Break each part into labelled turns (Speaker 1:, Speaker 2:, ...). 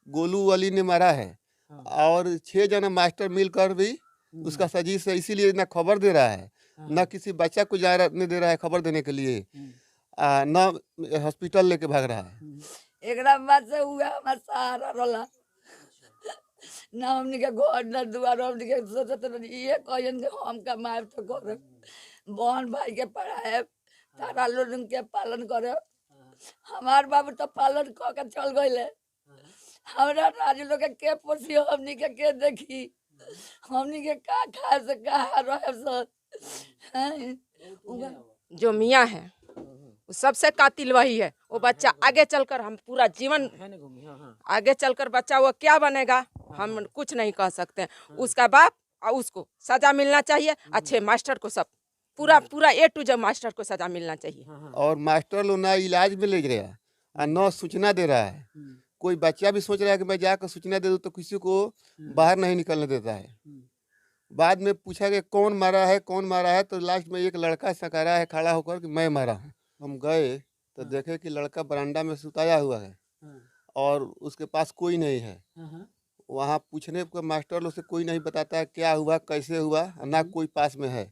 Speaker 1: गोलू अली ने मारा है। और 6 जना मास्टर मिलकर भी उसका साजिश है, इसीलिए ना खबर दे रहा है, ना किसी बच्चा को जाने दे रहा है खबर देने के लिए, ना हॉस्पिटल लेके भाग रहा है।
Speaker 2: एकरा बाद से हुआ हमार सहारा रोला ना हमनी के घर ना दुआर हमनी के सोचत रही ये कहन के हम कमाए तो करे बहन भाई के पढ़ाए तारा लोगन के पालन करे। हमार बाबू तो पालन क के चल गइले, हमरा राज लोग के पोसी हमनी के देखी, हमनी के का खाए से का रहे सो।
Speaker 3: जो मियाँ है सबसे कातिल वही है। वो बच्चा आगे चलकर हम पूरा जीवन आगे चलकर बच्चा वो क्या बनेगा हम कुछ नहीं कह सकते। उसका बाप और उसको सजा मिलना चाहिए, अच्छे मास्टर को सब पूरा पूरा A to Z मास्टर को सजा मिलना चाहिए।
Speaker 1: और मास्टर लोग ना इलाज में ले रहा है और न सूचना दे रहा है। कोई बच्चा भी सोच रहा है कि मैं जाकर सूचना दे दूँ तो किसी को बाहर नहीं निकलने देता है। बाद में पूछा कि कौन मारा है कौन मारा है, तो लास्ट में एक लड़का सकरा है खड़ा होकर कि मैं मारा हूँ। हम गए तो देखे कि लड़का बरामदा में सुताया हुआ है और उसके पास कोई नहीं है। वहाँ पूछने पर मास्टर लोग से कोई नहीं बताता है क्या हुआ कैसे हुआ, ना कोई पास में है।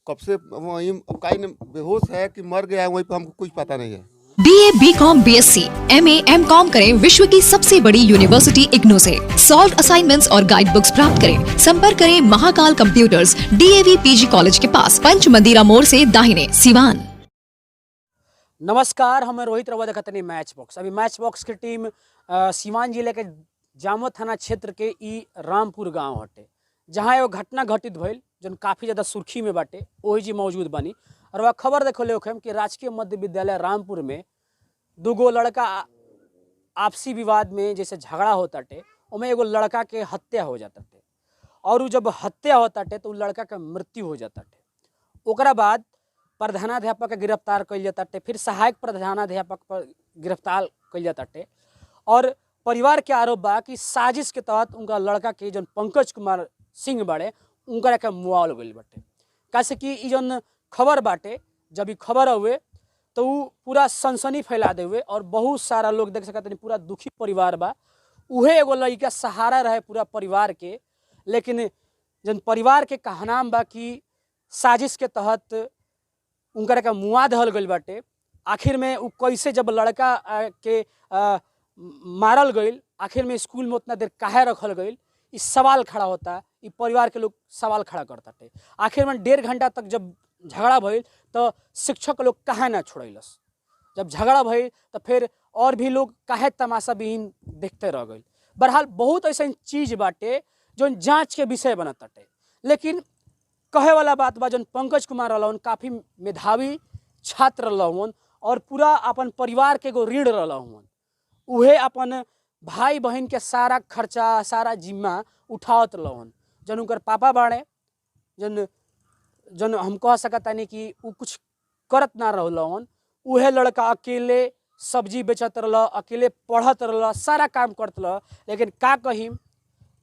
Speaker 1: कब से वहीं कहीं ने बेहोश है कि मर गया है, वहीं पर हमको कुछ पता नहीं है।
Speaker 4: BA, BCom, BSc, MA, MCom करें विश्व की सबसे बड़ी यूनिवर्सिटी इग्नू से। सॉल्व असाइनमेंट्स और गाइड बुक्स प्राप्त करें। संपर्क करें Mahakal computers, DAV PG college के पास, पंच मंदिरा मोड़ से दाहिने, सिवान।
Speaker 5: नमस्कार, हमें रोहित रवा देखते मैच बॉक्स। अभी मैच बॉक्स की टीम सिवान जिले के जामो थाना क्षेत्र के ई रामपुर गांव हटे, जहां एगो घटना घटित भइल जन काफ़ी ज़्यादा सुर्खी में बाटे, वही जी मौजूद बनी। और वह खबर देखो लेखम कि राजकीय मध्य विद्यालय रामपुर में दूगो लड़का आपसी विवाद में जैसे झगड़ा होता टे, उनमें एगो लड़का के हत्या हो जाता टे। और वो जब हत्या होता टे तो लड़का का मृत्यु हो जाता टे। ओकरा बाद प्रधानाध्यापक के गिरफ्तार कल जाता टे, फिर सहायक प्रधानाध्यापक पर गिरफ्तार कल जाता टे। और परिवार के आरोप बा कि साजिश के तहत उनका लड़का के जन पंकज कुमार सिंह बाड़े उनका के मुआवल गई बाटे। कैसे कि ई जन खबर बाटे, जब ई खबर हुए तो वो पूरा सनसनी फैला दे हुए और बहुत सारा लोग देख सकते हैं, पूरा दुखी परिवार बा। उहे एगो लड़का सहारा रहे पूरा परिवार के, लेकिन जन परिवार के कहनाम बा कि साजिश के तहत उनका के मुआ दहल गई बाटे। आखिर में वो कैसे जब लड़का के मारल गई, आखिर में स्कूल में उतना देर काहे रखल गई, इस सवाल खड़ा होता। ये परिवार के लोग सवाल खड़ा करता थे। आखिर में 1.5 घंटा तक जब झगड़ा भइल तो शिक्षक लोग काहे ना छोड़लस। जब झगड़ा भइल तो फिर और भी लोग काहे तमाशा विहीन देखते रह गए। बहरहाल बहुत ऐसा चीज बाटे जो जांच के विषय बनता टे। लेकिन कहे वाला बात बा, जन पंकज कुमार रहलन काफ़ी मेधावी छात्र रहलन और पूरा अपन परिवार के एगो ऋण रहलन। उहे अपन भाई बहन के सारा खर्चा सारा जिम्मा उठावत रहलन। जन उनकर पापा बाड़े, जन हम कह सकता नहीं कि वो कुछ करत ना रहलन। उहे लड़का अकेले सब्जी बेचत रहा, अकेले पढ़त रहा, सारा काम करत रहा। लेकिन का कहीं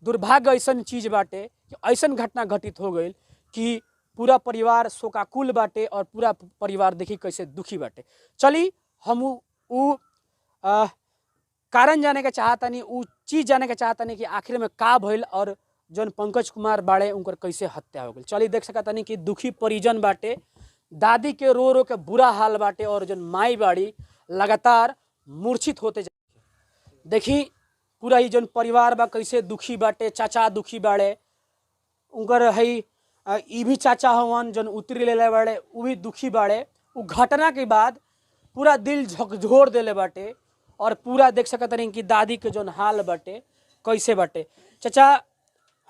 Speaker 5: दुर्भाग्य ऐसा चीज़ बाटे कि ऐसा घटना घटित हो गई कि पूरा परिवार शोकाकुल बाटे और पूरा परिवार देखी कैसे दुखी बाटे। चली हम उ कारण जाने के चाहता नहीं, उ चीज़ जाने के चाहता नहीं कि आखिर में का भइल और जन पंकज कुमार बाड़े उनकर कैसे हत्या हो गई। चलिए देख सकता नहीं कि दुखी परिजन बाटे, दादी के रो रो के बुरा हाल बाटे और जन माई बाड़ी लगातार मूर्छित होते जाए। देखी पूरा ही जन परिवार बा कैसे दुखी बाटे। चाचा दुखी बाड़े, उनकर है ई भी चाचा हवन जन उतरी ले बाड़े, वो भी दुखी बाड़े। वो घटना के बाद पूरा दिल झकझोर देले बाटे और पूरा देख सकते नहीं कि दादी के जौन हाल बाटे कैसे बाटे। चाचा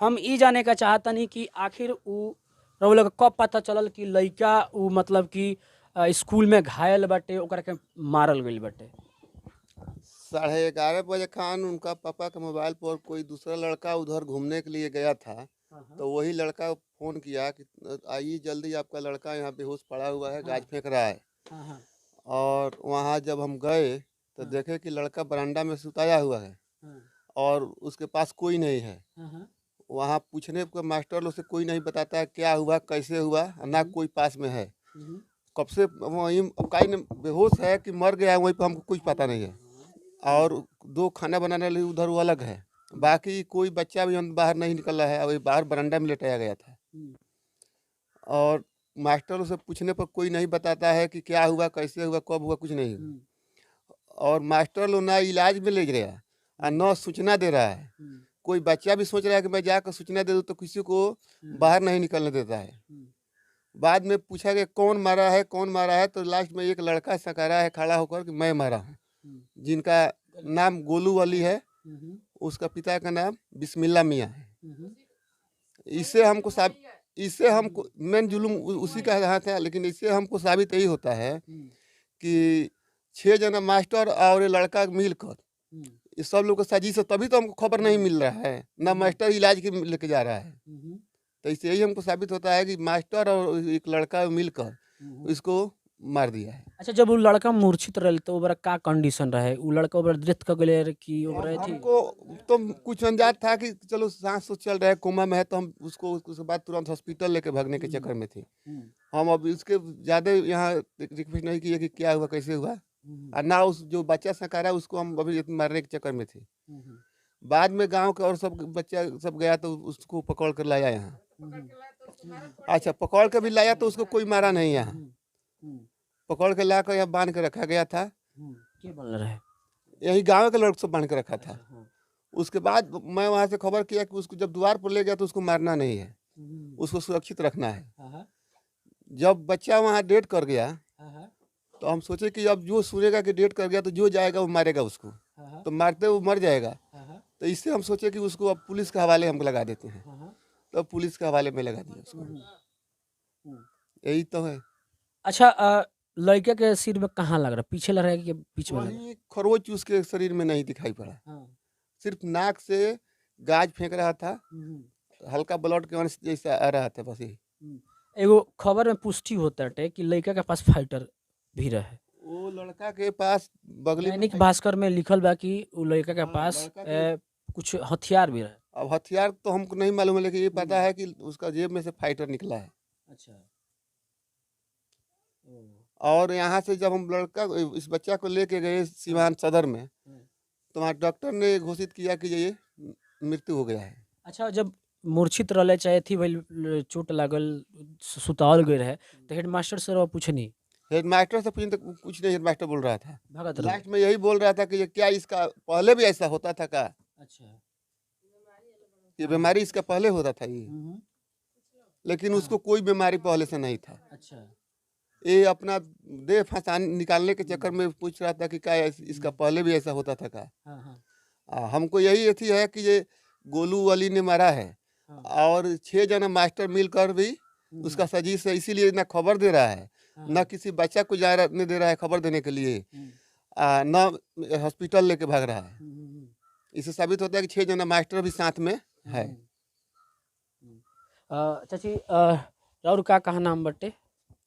Speaker 5: हम ई जाने का चाहता नहीं कि आखिर वो लोग कब पता चलल कि लड़का वो मतलब कि स्कूल में घायल बाटे, ओकरा के मारल गई बाटे?
Speaker 1: 11:30 बजे खान उनका पापा के मोबाइल पर कोई दूसरा लड़का उधर घूमने के लिए गया था, तो वही लड़का फ़ोन किया कि आइए जल्दी, आपका लड़का यहाँ बेहोश पड़ा हुआ है, गाज फेंक रहा है। और वहाँ जब हम गए तो देखे कि लड़का बरामदा में सुताया हुआ है और उसके पास कोई नहीं है। वहाँ पूछने पर मास्टर लोग से कोई नहीं बताता है क्या हुआ कैसे हुआ, ना कोई पास में है। कब से वहीं कहीं ने बेहोश है कि मर गया है, वहीं पर हमको कुछ पता नहीं है। और 2 खाना बनाने वाले उधर वो अलग है। बाकी कोई बच्चा भी बाहर नहीं निकल रहा है, वही बाहर बरामदा में लेटाया गया था। और मास्टरों से पूछने पर कोई नहीं बताता है कि क्या हुआ, कैसे हुआ, कब हुआ, कुछ नहीं हुआ। और मास्टर लोग ना इलाज में ले गया और न सूचना दे रहा है। कोई बच्चा भी सोच रहा है कि मैं जाकर सूचना दे दूँ, तो किसी को बाहर नहीं निकलने देता है। बाद में पूछा कि कौन मारा है, कौन मारा है, तो लास्ट में एक लड़का सकारा है खड़ा होकर कि मैं मारा हूँ, जिनका नाम गोलू अली है, उसका पिता का नाम बिस्मिल्ला मियाँ है। इससे हमको मेन जुलूम उसी का रहा था, लेकिन इससे हमको साबित यही होता है कि 6 जना मास्टर और ये लड़का मिलकर ये सब लोग को साजिश है, तभी तो हमको खबर नहीं मिल रहा है, ना मास्टर इलाज के लेके जा रहा है। तो इससे यही हमको साबित होता है कि मास्टर और एक लड़का मिलकर इसको मार दिया है।
Speaker 5: अच्छा, जब वो लड़का मूर्छित रहे तो ओकरा का कंडीशन रहे? वो लड़का ओकरा डेथ कर गए कि ओकरा थी?
Speaker 1: हमको तो कुछ अंदाज था कि चलो सांस तो चल रहा है, कोमा में है, तो हम उसको उसके बाद तुरंत हॉस्पिटल लेके भागने के चक्कर में थे। हम अब इसके ज़्यादा यहाँ रिक्वेस्ट नहीं किए कि क्या हुआ, कैसे हुआ, और ना उस जो बच्चा सकारा उसको हम अभी मारने के चक्कर में थे। बाद में गांव के और सब बच्चा सब गया तो उसको पकड़ कर लाया यहाँ। अच्छा, पकड़ के भी लाया तो उसको कोई मारा नहीं यहाँ, पकड़ के ला कर यहाँ बांध के रखा गया था।
Speaker 5: क्या बन रहा है?
Speaker 1: यही गांव के लोग सब बांध के रखा था। उसके बाद मैं वहाँ से खबर किया कि उसको जब द्वार पर ले गया तो उसको मारना नहीं है, उसको सुरक्षित रखना है। जब बच्चा वहाँ डेट कर गया तो हम सोचे कि अब जो सुनेगा कि डेट कर गया तो जो जाएगा वो मारेगा उसको, तो मारते वो मर जाएगा। तो इससे हम सोचे कि उसको अब पुलिस के हवाले हम लगा देते हैं, तो पुलिस के हवाले में लगा दिया उसको। यही तो है।
Speaker 5: अच्छा, लड़के के सिर में कहाँ लग रहा? पीछे लग रहा है कि बीच में लग रहा
Speaker 1: वहीं खरोच उसके शरीर में नहीं दिखाई पड़ा,
Speaker 5: है?
Speaker 1: सिर्फ नाक से गाज फेंक रहा था, हल्का ब्लड के अंश जैसा आ रहा था, बस यही।
Speaker 5: एगो खबर में पुष्टि होता है कि लड़का के पास फाइटर भी रहे।
Speaker 1: वो लड़का के पास बगली में
Speaker 5: दैनिक भास्कर में लिखल बा कि वो लड़का के पास कुछ हथियार भी रहे।
Speaker 1: अब हथियार तो हमको नहीं मालूम है, लेकिन ये पता है कि उसका जेब में से फाइटर निकला है।
Speaker 5: अच्छा।
Speaker 1: और यहाँ से जब हम लड़का इस बच्चा को लेके गए सिवान सदर में, तो वहाँ डॉक्टर ने घोषित किया कि ये मृत्यु हो गया है।
Speaker 5: अच्छा, जब मूर्छित रहले चाहे थी भाई चोट लागल सुतावल गए रहे तो हेडमास्टर से पूछनी?
Speaker 1: हेडमास्टर से पूछने तो कुछ नहीं, हेडमास्टर बोल रहा था
Speaker 5: भगत
Speaker 1: लास्ट में यही बोल रहा था कि ये क्या इसका पहले भी ऐसा होता था का?
Speaker 5: अच्छा,
Speaker 1: ये बीमारी इसका पहले होता था ये, लेकिन उसको कोई बीमारी पहले से नहीं था।
Speaker 5: अच्छा,
Speaker 1: ये अपना देह फंसा निकालने के चक्कर में पूछ रहा था कि क्या इसका पहले भी ऐसा होता था का? हमको यही अथी है कि ये गोलू अली ने मारा है, और 6 जना मास्टर मिलकर भी उसका साजिश है, इसीलिए ना खबर दे रहा है, ना किसी बच्चा को जाने दे रहा है खबर देने के लिए, ना हॉस्पिटल लेके भाग रहा है। इससे साबित होता है कि 6 जना मास्टर भी साथ में है।
Speaker 5: चाची, और का कहा नाम बटे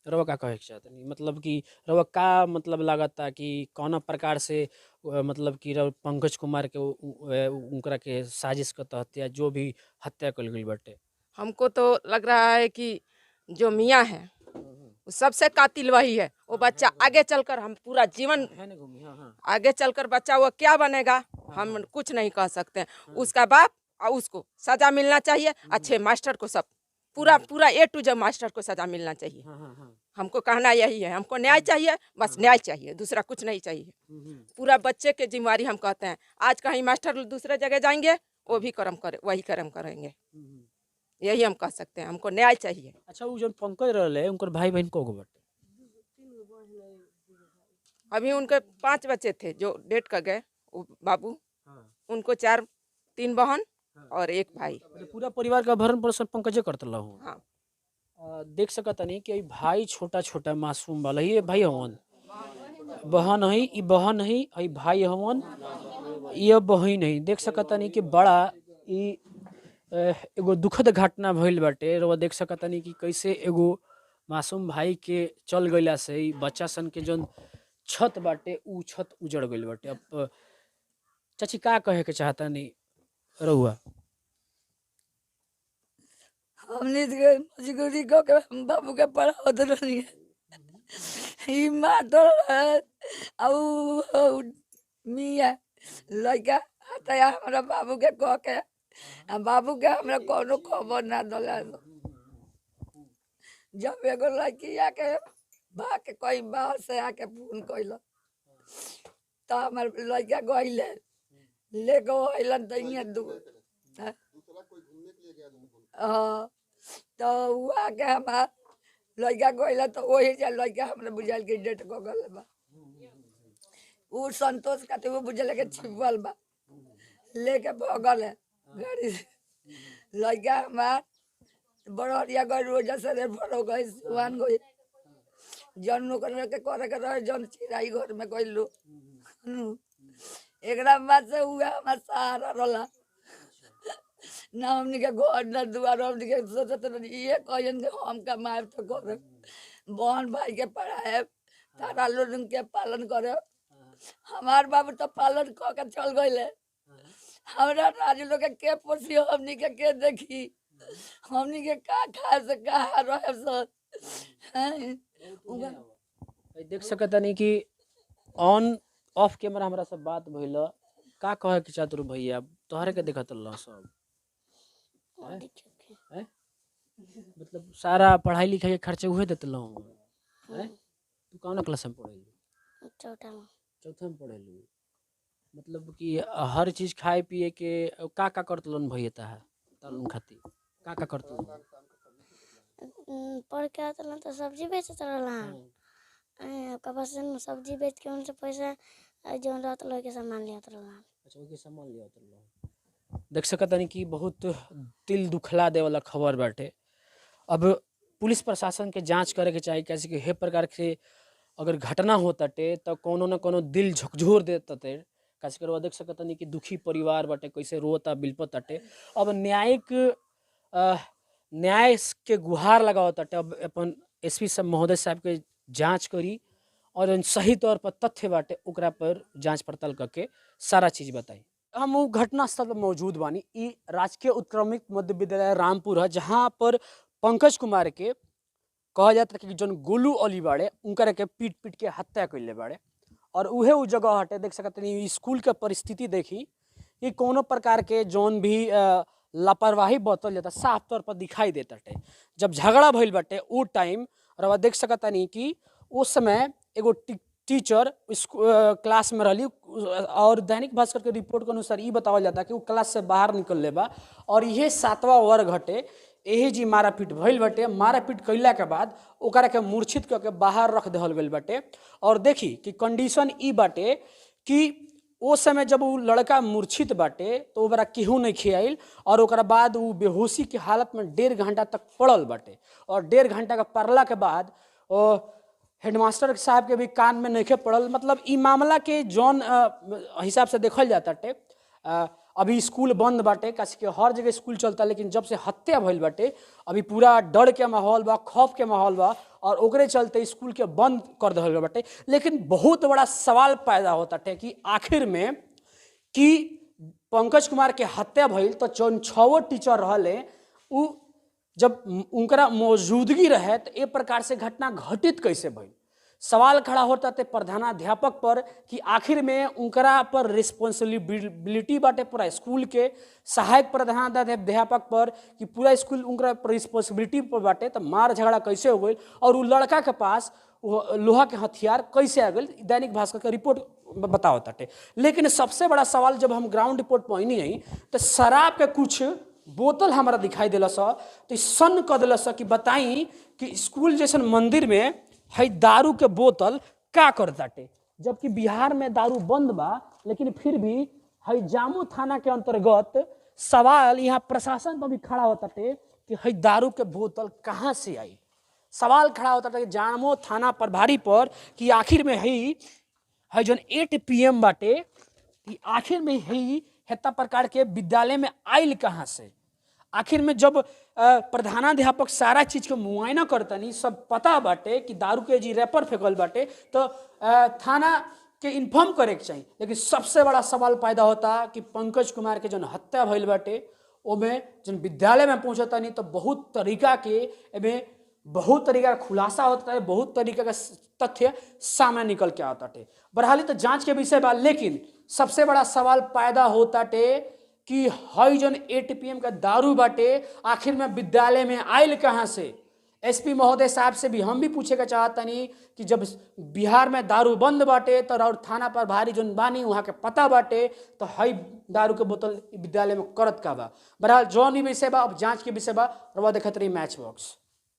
Speaker 5: रवा का कहे के चाहतनी, मतलब कि रवा का मतलब लागता कि कौन प्रकार से मतलब कि पंकज कुमार के उनकरा के साजिश के तहत या जो भी हत्या कल गई बटे?
Speaker 3: हमको तो लग रहा है कि जो मियाँ है वो सबसे कातिल वही है। वो बच्चा आगे चलकर हम पूरा जीवन आगे चलकर बच्चा वो क्या बनेगा हम कुछ नहीं कह सकते हैं। उसका बाप और उसको सजा मिलना चाहिए, अच्छे मास्टर को सब पूरा A to Z मास्टर को सजा मिलना चाहिए। हमको कहना यही है, हमको न्याय चाहिए, बस न्याय चाहिए, दूसरा कुछ नहीं चाहिए। पूरा बच्चे के जिम्मेवारी हम कहते हैं। आज कहीं मास्टर दूसरे जगह जाएंगे वो भी वही कर्म करेंगे, यही हम कह सकते हैं। हमको न्याय चाहिए।
Speaker 5: अच्छा, वो जो पंकज रहे उनकर भाई बहन को बटे?
Speaker 3: अभी उनके 5 बच्चे थे जो डेट कर गए, बाबू, उनको 3 बहन और 1 भाई।
Speaker 5: पूरा परिवार का भरण पोषण पंकजे करता हूँ।
Speaker 3: हाँ।
Speaker 5: देख सकता नहीं कि भाई छोटा छोटा मासूम वाला ये भाई हवन, बहन है, ये बहन है, ये भाई हवन, ये बहन है। देख सकता नहीं कि बड़ा एगो दुखद घटना भइल बाटे। रउआ देख सकता नहीं कि कैसे एगो मासूम भाई के चल गइला से बच्चा सन के जौन छत बाटे उ छत उजड़ गइल बाटे। अब चाची का कहे के चाहता नहीं रउआ?
Speaker 2: हमने मजबूरी को के हम बाबू के पढ़ावत रही है, मार तो मियाँ लड़का आता हमारा बाबू के कह के बाबू के हमरा कोनो खबर ना दला। जब एगो लड़की आके भाग के कोई बाहर से आके फोन कैल तो हमार लड़का गईले लेके अलन तो हाँ तो वो आके हमार लड़का गईला तो वही से लड़का हमरा बुझाल के डेट को गल बा। वो संतोष खातिर वो बुझल के छिपल बा लेके भगल है गाड़ी से। लड़का हमार बड़िया गई रोजा से भरो गई सुहान गई जन नौकर के करे के रहे जन चिराई घर में गईलू। एकरा बाद से हुआ हमार सहारा रहा ना हमनी के घर ना दुआर हमनी के सोचत रही ये कहन के हम कमाए तो करे बहन भाई के पढ़ाए तारा लोग के पालन करे। हमार बाबू तो पालन क के चल गईले हमरा राज लोग के पोसी हमनी के देखी हमनी के का खाए से कहा रहे सब
Speaker 5: देख सकता नहीं कि ऑन ऑफ कैमरा हमारा सब बात भइल का कहे के चातुर भैया तोहरे के देखत रह सब हैं? मतलब सारा पढ़ाई लिखाई के खर्चा उहे देत लहू हैं? तू कौन क्लास में पढ़ेलू? चौथा में पढ़ेलू। मतलब कि हर चीज खाए पिए के का करत लन भैया तालुन खाती का करत लन?
Speaker 6: पढ़ के आता तो सब्जी बेचत रहला कपास से सब्जी बेच के उनसे पैसा जो रहत लोग के सामान लियात रहला।
Speaker 5: अच्छा ओके सामान लियात रहला। देख सकत नहीं कि बहुत दिल दुखला दे वाला खबर बाटे। अब पुलिस प्रशासन के जांच करे के चाहिए कैसे कि हे प्रकार के अगर घटना होताटे तो कोनो न कोनो दिल झकझोर देते कैसे करवा। देख सकत नहीं कि दुखी परिवार बाटे कैसे रोता बिलपताटे। अब न्याय के गुहार लगावताटे। अब अपन एसपी साहब महोदय साहब के जांच करी और सही तौर पर तथ्य बाटे ओकरा पर जांच पड़ताल करके सारा चीज बताई। हम वो घटना स्थल पर मौजूद बानी। ई राजकीय उत्क्रमित मध्य विद्यालय रामपुर है जहाँ पर पंकज कुमार के कहा जाता है कि जौन गोलू अली बाड़े उनकर के पीट पीट के हत्या कैले बाड़े और उहे उ जगह हटे। देख सकते नहीं स्कूल के परिस्थिति देखी कि कोनो प्रकार के जौन भी लापरवाही बतल जाता साफ तौर पर दिखाई देता है। जब झगड़ा भइल बाटे वो टाइम और देख सकता नहीं कि उस समय एगो टीचर क्लास में रही और दैनिक भास्कर के रिपोर्ट के अनुसार ये बतावल जाता कि वो क्लास से बाहर निकल ले बा और यह 7वां वर्ग हटे यही जी मारापीट भइल बाटे। मारापीट कैला के बाद ओकरा के मूर्छित करके बाहर रख देहल गइल बाटे। और देखी कि कंडीशन ई बाटे कि ओ समय जब वो लड़का मूर्छित बाटे तो ओकरा केहू नहीं खियाइल और ओकरा बाद वो बेहोशी की हालत में 1.5 घंटा तक पड़ल बाटे। और 1.5 घंटा का पड़ला के बाद हेडमास्टर साहब के भी कान में नहीं पड़ल। मतलब ई मामला के जौन हिसाब से देखल जाता टे अभी स्कूल बंद बाटे कैसे कि हर जगह स्कूल चलता लेकिन जब से हत्या भइल बाटे अभी पूरा डर के माहौल बा खौफ के माहौल बा और ओकरे चलते स्कूल के बंद कर दिया बाटे। लेकिन बहुत बड़ा सवाल पैदा होता है कि आखिर में कि पंकज कुमार के हत्या भइल तो जौन 6 टीचर रहले उ जब उनका मौजूदगी रहे तो एक प्रकार से घटना घटित कैसे भइल। सवाल खड़ा होता थे प्रधानाध्यापक पर कि आखिर में उनकरा पर रिस्पॉन्सिबिलिटी बाटे पूरा स्कूल के सहायक प्रधानाध्यापक पर कि पूरा स्कूल उनकरा पर रिस्पॉन्सिबिलिटी पर बाटे तो मार झगड़ा कैसे हो गई और वो लड़का के पास लोहा के हथियार कैसे आ गए। दैनिक भास्कर का रिपोर्ट बताओ ताटे। लेकिन सबसे बड़ा सवाल जब हम ग्राउंड रिपोर्ट पहुँची नहीं तो शराब के कुछ बोतल हमारा दिखाई दिला सा तो सन कर दिला सा कि बताई कि स्कूल जैसे मंदिर में है दारू के बोतल का करताटे। जबकि बिहार में दारू बंद बा लेकिन फिर भी है जामो थाना के अंतर्गत सवाल यहाँ प्रशासन पर भी खड़ा होता टे कि है दारू के बोतल कहाँ से आई। सवाल खड़ा होता था कि जामो थाना प्रभारी पर कि आखिर में है जो 8 PM बाटे कि आखिर में हेता प्रकार के विद्यालय में आयल कहाँ से। आखिर में जब प्रधानाध्यापक सारा चीज के मुआयना करतनी सब पता बाटे कि दारू के जी रैपर फेंकल बाटे तो थाना के इन्फॉर्म करे के चाहिए। लेकिन सबसे बड़ा सवाल पैदा होता कि पंकज कुमार के जो हत्या भइल बाटे ओमे जन विद्यालय में पहुंचता नहीं तो बहुत तरीका का खुलासा होता है बहुत तरीका का तथ्य सामने निकल के आता है। बहरहाल तो जांच के विषय बा लेकिन सबसे बड़ा सवाल पैदा होता टे कि हई जन ATPM का दारू बाटे आखिर में विद्यालय में आयल कहाँ से। SP महोदय साहब से भी हम भी पूछेगा चाहतनी कि जब बिहार में दारू बंद बाटे तो और थाना पर भारी जोन बानी वहाँ के पता बाटे तो हई दारू के बोतल विद्यालय में करत का बा। बहरहाल जौन भी विषय बा अब जांच के विषय बा। रवा देखत रही मैच बॉक्स।